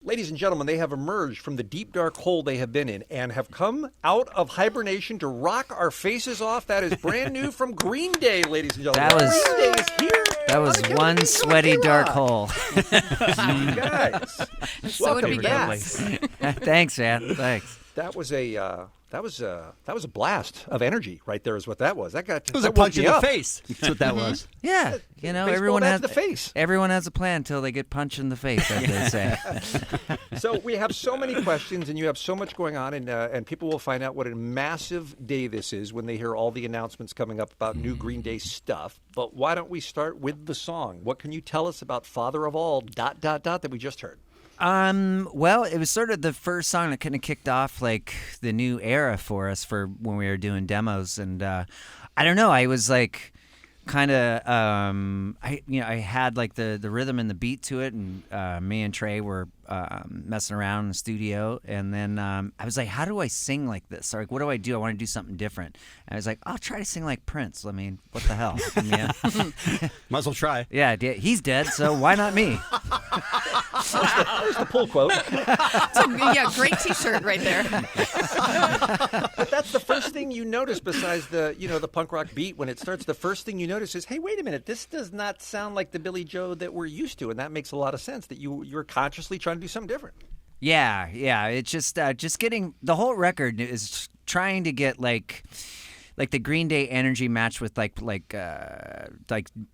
Ladies and gentlemen, they have emerged from the deep, dark hole they have been in and have come out of hibernation to rock our faces off. That is brand new from Green Day, ladies and gentlemen. Green Day is here. That was one sweaty dark hole. You guys, So it welcome begins. back. Thanks, man. Thanks. That was a blast of energy right there. Is what that was. It was a punch in the face. That's what that was. Yeah, you know, Baseball everyone bat has to the face. Everyone has a plan until they get punched in the face, as they say. So we have so many questions, and you have so much going on, and people will find out what a massive day this is when they hear all the announcements coming up about new Green Day stuff. But why don't we start with the song? What can you tell us about Father of All ... that we just heard? Well, it was sort of the first song that kind of kicked off like the new era for us for when we were doing demos, and I don't know, I was like kind of I had like the rhythm and the beat to it, and me and Trey were messing around in the studio, and then I was like, how do I sing like this? Or like, what do I do? I want to do something different. And I was like, I'll try to sing like Prince. I mean, what the hell? Might as well try. Yeah, he's dead, so why not me? There's the pull quote. Great T-shirt right there. But that's the first thing you notice besides the punk rock beat. When it starts, the first thing you notice is, hey, wait a minute, this does not sound like the Billy Joe that we're used to. And that makes a lot of sense that you're consciously trying to do something different. Yeah. It's just getting the whole record is trying to get like the Green Day energy matched with like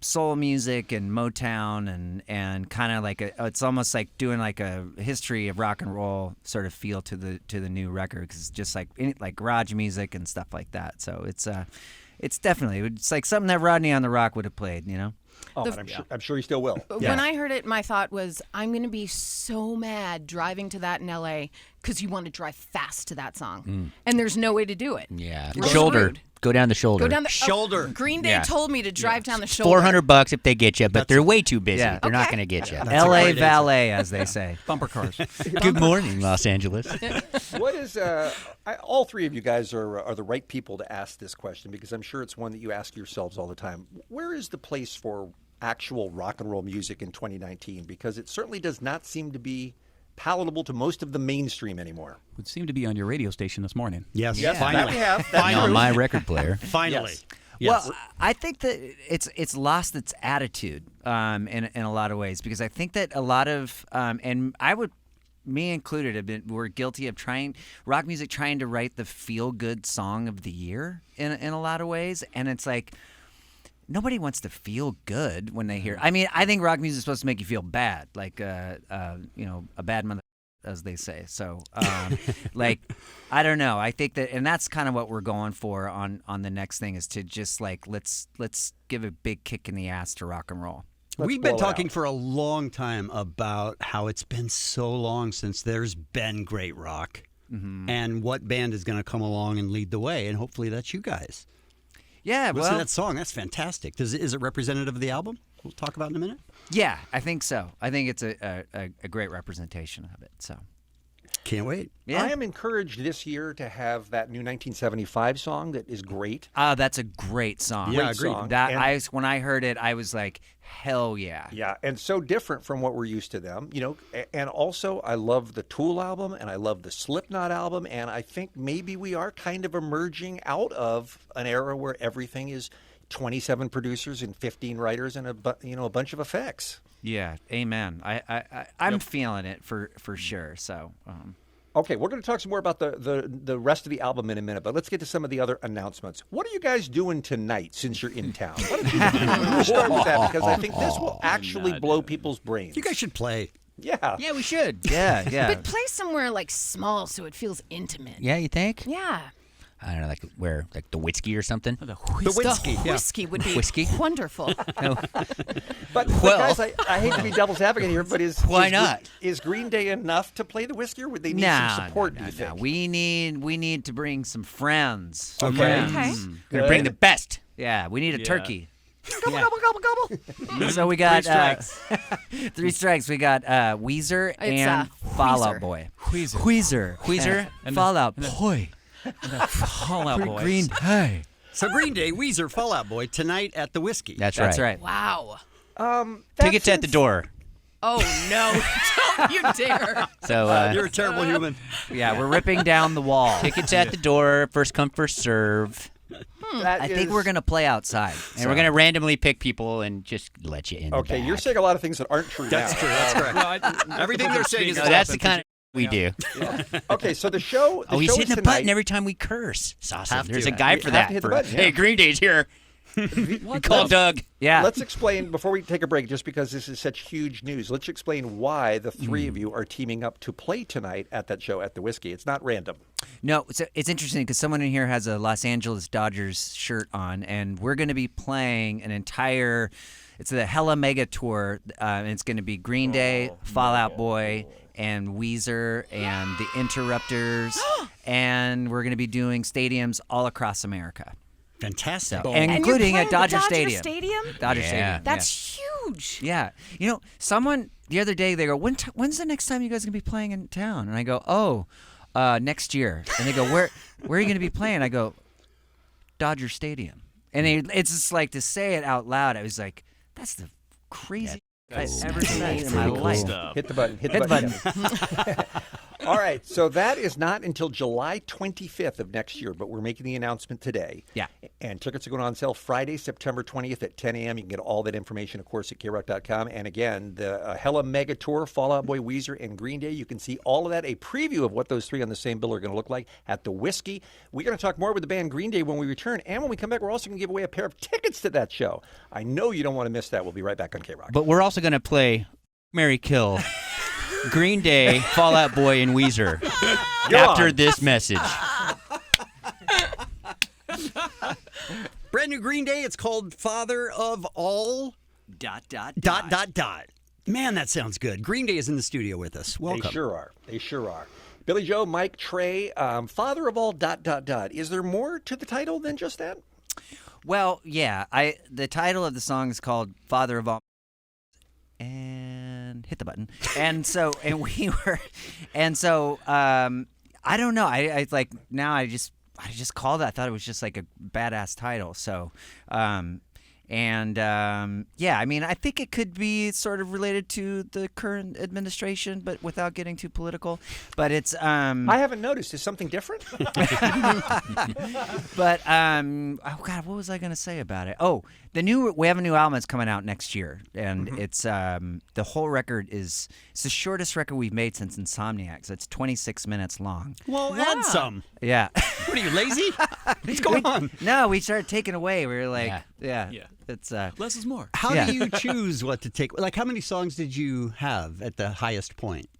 soul music and Motown and kind of like it's almost like doing like a history of rock and roll sort of feel to the new record, because it's just like garage music and stuff like that. So it's definitely, it's like something that Rodney on the Rock would have played, you know. Oh, and I'm sure he still will. When I heard it, my thought was, I'm going to be so mad driving to that in L.A. because you want to drive fast to that song. And there's no way to do it. Yeah. We're Shoulder. screwed. Go down the shoulder. Go down the shoulder. Green Day told me to drive down the shoulder. $400 if they get you, but they're way too busy. Yeah. They're not going to get you. L.A. valet, as they say. Bumper cars. Good morning, Los Angeles. What is all three of you guys are the right people to ask this question, because I'm sure it's one that you ask yourselves all the time. Where is the place for actual rock and roll music in 2019? Because it certainly does not seem to be palatable to most of the mainstream anymore. Would seem to be on your radio station this morning. Yes, That we have. That's On true. my record player. Finally. Yes. Well, I think that it's lost its attitude in a lot of ways, because I think that a lot of and I would, me included, we're guilty of rock music trying to write the feel good song of the year in a lot of ways, and it's like nobody wants to feel good when they hear. I mean, I think rock music is supposed to make you feel bad, like a bad mother, as they say. So, like, I don't know. I think that, and that's kind of what we're going for on the next thing, is to just like let's give a big kick in the ass to rock and roll. We've been talking for a long time about how it's been so long since there's been great rock, and what band is going to come along and lead the way, and hopefully that's you guys. Yeah, Listen to that song. That's fantastic. Is it representative of the album? We'll talk about it in a minute. Yeah, I think so. I think it's a great representation of it. So can't wait. Yeah. I am encouraged this year to have that new 1975 song that is great. That's a great song. Yeah, Great agreed. song. When I heard it, I was like, hell yeah. Yeah, and so different from what we're used to them, and also I love the Tool album, and I love the Slipknot album, and I think maybe we are kind of emerging out of an era where everything is 27 producers and 15 writers and a bunch of effects. Yeah, amen. I'm feeling it for sure. So Okay, we're going to talk some more about the rest of the album in a minute, but let's get to some of the other announcements. What are you guys doing tonight since you're in town? Why don't you start with that, because I think this will actually blow people's brains. You guys should play. Yeah. Yeah, we should. yeah. But play somewhere like small so it feels intimate. Yeah, you think? Yeah. I don't know, like where, like the whiskey or something? The whiskey. The whiskey would be Whiskey? wonderful. But guys, I hate to be devil's advocate here, but Why not? Is Green Day enough to play the whiskey, or would they need some support, do you think? We need to bring some friends. Okay. Okay. We're going to bring the best. Yeah, we need a turkey. Gobble, gobble, gobble, gobble. So we got 3 strikes. 3 strikes. We got Weezer and Fall Weezer. Out Boy. Weezer and Fall Out Boy. Fall Out Boys. Green Day. So Green Day, Weezer, Fall Out Boy, tonight at the Whiskey. That's That's right. right. Wow. Tickets at the door. Oh no! Don't you dare! So You're a terrible human. Yeah, we're ripping down the wall. tickets at the door, first come, first serve. That I think is- we're going to play outside. And we're going to randomly pick people and just let you in. Okay, the you're back. saying a lot of things that aren't true. That's now. true. That's correct. Everything they're saying is No, that's the kind of we do. Okay, so the show. The Oh, he's show hitting is a button tonight. every time we curse. It's awesome. Have There's to. a guy We for have that. to hit the For, button, yeah. Hey, Green Day's here. Call Doug. Yeah. Let's explain before we take a break, just because this is such huge news. Let's explain why the three of you are teaming up to play tonight at that show at the Whiskey. It's not random. No, it's interesting because someone in here has a Los Angeles Dodgers shirt on, and we're going to be playing an entire. It's the Hella Mega Tour, and it's going to be Green Day, Fall Out Boy, and Weezer, and the Interrupters, and we're going to be doing stadiums all across America, Fantastic. and And you're including playing at Dodger the Stadium. Dodger Yeah. Stadium. That's huge. Yeah. You know, someone the other day, they go, when's the next time you guys going to be playing in town? And I go, next year. And they go, where are you going to be playing? I go, Dodger Stadium. And it's just like to say it out loud. I was like, that's the craziest I've ever said in my life. Hit the button. Hit Hit the the button. All right, so that is not until July 25th of next year, but we're making the announcement today. Yeah. And tickets are going on sale Friday, September 20th at 10 a.m. You can get all that information, of course, at KROQ.com. And again, the Hella Mega Tour, Fall Out Boy, Weezer, and Green Day. You can see all of that, a preview of what those three on the same bill are going to look like at the Whiskey. We're going to talk more with the band Green Day when we return. And when we come back, we're also going to give away a pair of tickets to that show. I know you don't want to miss that. We'll be right back on KROQ. But we're also going to play Mary Kill, Green Day, Fall Out Boy, and Weezer after this message. Brand new Green Day. It's called Father of All. ... Man, that sounds good. Green Day is in the studio with us. Welcome. They sure are. They sure are. Billy Joe, Mike, Trey, father of all ... Is there more to the title than just that? Well, yeah. The title of the song is called Father of All. And hit the button. And so I don't know. I like now I just called it. I thought it was just like a badass title. So yeah, I mean, I think it could be sort of related to the current administration, but without getting too political. But it's I haven't noticed. Is something different? But oh god, what was I gonna say about it? Oh, we have a new album that's coming out next year, and it's the whole record it's the shortest record we've made since Insomniac. So it's 26 minutes long. Well, add some. Yeah. What are you, lazy? What's going on? No, we started taking away. We were like, Yeah. it's Less is more. How Yeah. do you choose what to take? Like, how many songs did you have at the highest point?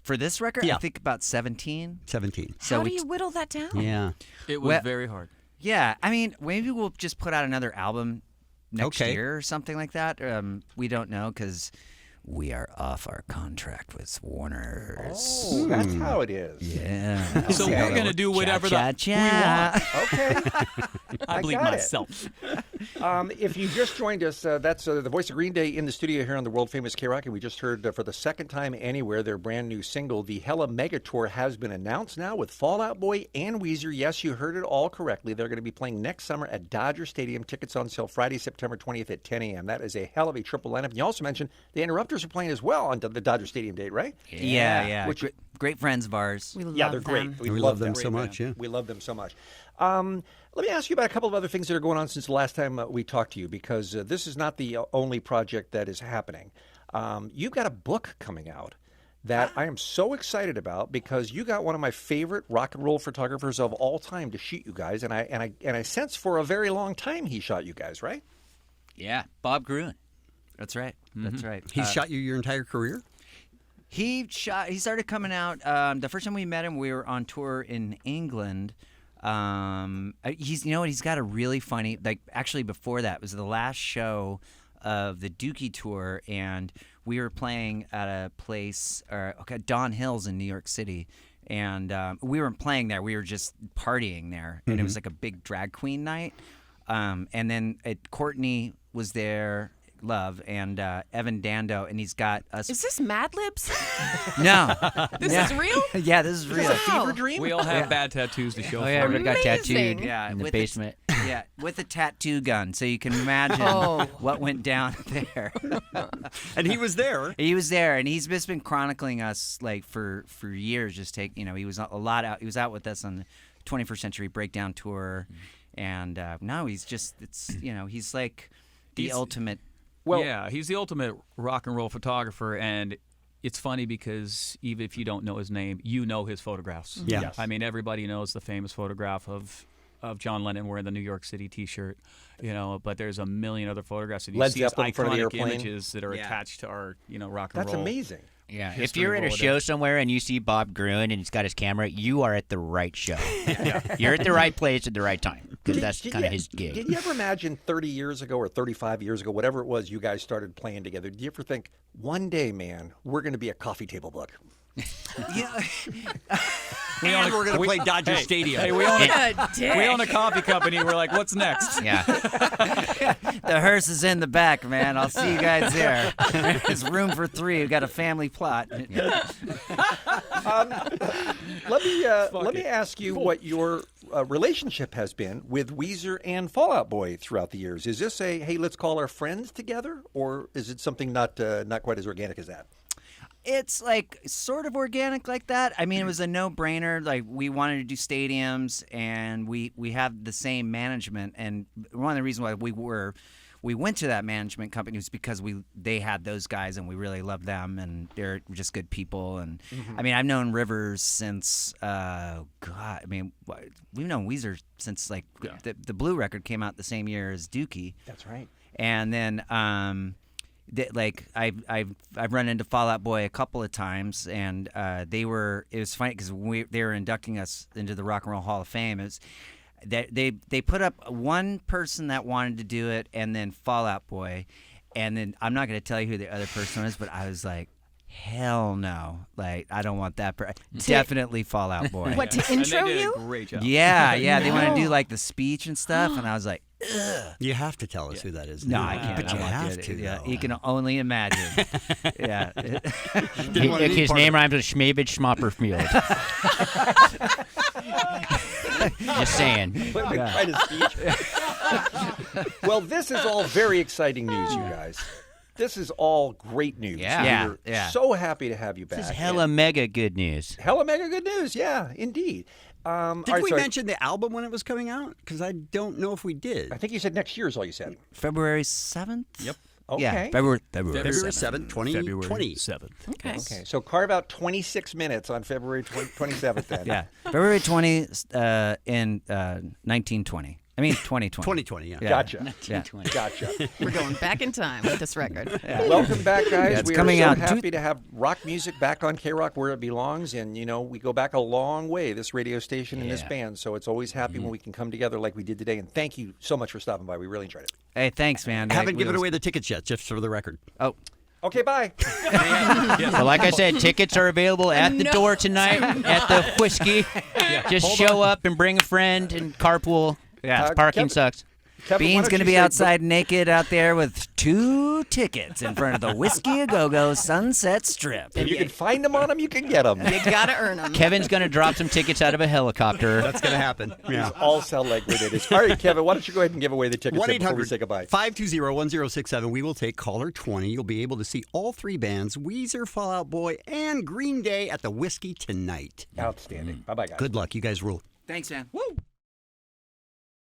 for this record. Yeah. I think about 17. 17. So How do we you whittle that down? Yeah. It was Well- very hard. Yeah, I mean, maybe we'll just put out another album next Okay. year or something like that. We don't know because we are off our contract with Warner's. Oh, that's how it is. Yeah. So Okay. we're gonna do whatever Cha-cha-cha. Okay. I believe got it. myself. If you just joined us, that's the voice of Green Day in the studio here on the world famous KROQ, and we just heard for the second time anywhere their brand new single, the Hella Mega Tour, has been announced now with Fall Out Boy and Weezer. Yes, you heard it all correctly. They're going to be playing next summer at Dodger Stadium. Tickets on sale Friday, September 20th at 10 a.m. That is a hell of a triple lineup. And you also mentioned the Interrupters are playing as well on the Dodger Stadium date, right? Yeah. Which- Great friends of ours. We love Yeah, they're them. great. We love them so much, yeah. We love them so much. Let me ask you about a couple of other things that are going on since the last time we talked to you, because this is not the only project that is happening. You've got a book coming out that I am so excited about, because you got one of my favorite rock and roll photographers of all time to shoot you guys, and I sense for a very long time he shot you guys, right? Yeah, Bob Gruen. That's right. That's right. He's shot you your entire career? He started coming out. The first time we met him, we were on tour in England. He's got a really funny, actually before that was the last show of the Dookie tour, and we were playing at a place, Don Hills in New York City, and we weren't playing there. We were just partying there, and it was like a big drag queen night. And then Courtney was there. love, and Evan Dando, and he's got us. Is this Mad Libs? No, This is real? Yeah, this is real. Wow. Fever dream? We all have bad tattoos to show Oh for yeah, it. everybody got Amazing. tattooed Yeah, in the with basement. Yeah, with a tattoo gun, so you can imagine Oh. what went down there. And he was there. He was there, and he's just been chronicling us like for years. He was a lot out. He was out with us on the 21st Century Breakdown tour, and now he's he's like the He's- ultimate. Well- yeah, he's the ultimate rock and roll photographer, and it's funny because even if you don't know his name, you know his photographs. Yeah. Yes. I mean, everybody knows the famous photograph of John Lennon wearing the New York City T-shirt, but there's a million other photographs, and you Led see his Zeppelin in front of the iconic airplane. images that are attached to our, rock and That's roll. amazing. Yeah, if history you're at a Rolodex. show somewhere and you see Bob Gruen and he's got his camera, you are at the right show. You're at the right place at the right time because that's kind of his gig. Did you ever imagine 30 years ago or 35 years ago, whatever it was, you guys started playing together? Did you ever think, one day, man, we're going to be a coffee table book? Yeah, And we're going to play Dodger Stadium. Hey, we own We a coffee company. We're like, what's next? Yeah, the hearse is in the back, man. I'll see you guys there. There's room for 3. We've got a family plot. Let me ask you what your relationship has been with Weezer and Fall Out Boy throughout the years. Is this a hey, let's call our friends together, or is it something not quite as organic as that? It's like sort of organic like that. I mean, it was a no-brainer. Like we wanted to do stadiums, and we have the same management. And one of the reasons why we went to that management company was because they had those guys, and we really loved them, and they're just good people. And I mean, I've known Rivers since God. I mean, we've known Weezer since like the Blue record came out the same year as Dookie. That's right. And then I've run into Fall Out Boy a couple of times, and it was funny because they were inducting us into the Rock and Roll Hall of Fame. They put up one person that wanted to do it, and then Fall Out Boy, and then I'm not going to tell you who the other person was, but I was like, hell no, like I don't want that. Definitely Fall Out Boy. What, to And intro they did you? a great job. Yeah, they want to do like the speech and stuff, and I was like, You have to tell us who that is. no, I can't. But I you won't have do it. to. Yeah, though. you can only imagine. Yeah. his name rhymes with Schmabage Schmopperfield. Just saying. What kind of speech? Well, this is all very exciting news, you guys. This is all great news. Yeah. We're Yeah. so happy to have you back. This is hella mega good news. Hella mega good news. Yeah, indeed. All Did right, we sorry. mention the album when it was coming out? Because I don't know if we did. I think you said next year is all you said. February 7th? Yep. Okay. Yeah, February February 7th, 2020. February 7th. Okay. Okay, so carve out 26 minutes on February 27th then. Yeah. February 20 in 1920. I mean 2020. 2020, yeah. Gotcha. Yeah. Gotcha. We're going back in time with this record. Welcome back, guys. it's We coming are so out happy to have rock music back on KROQ where it belongs. And, we go back a long way, this radio station and this Yeah. band. So it's always happy when we can come together like we did today. And thank you so much for stopping by. We really enjoyed it. Hey, thanks, man. Haven't given away the tickets yet, just for the record. Oh, Okay, bye. So like I said, tickets are available at the door tonight at the Whiskey. Just show up and bring a friend and carpool. Yeah. Parking Kevin- sucks. Kevin, why Bean's don't going to you be say- outside naked out there with 2 tickets in front of the Whiskey A Go-Go Sunset Strip. If you can find them on them, you can get them. You gotta earn them. Kevin's going to drop some tickets out of a helicopter. That's going to happen. Yeah. All sound like what it is. All right, Kevin, why don't you go ahead and give away the tickets then before we say goodbye? 1-800-520-1067. We will take caller 20. You'll be able to see all 3 bands, Weezer, Fall Out Boy, and Green Day at the Whiskey tonight. Outstanding. Bye-bye, guys. Good luck. You guys rule. Thanks, man. Woo!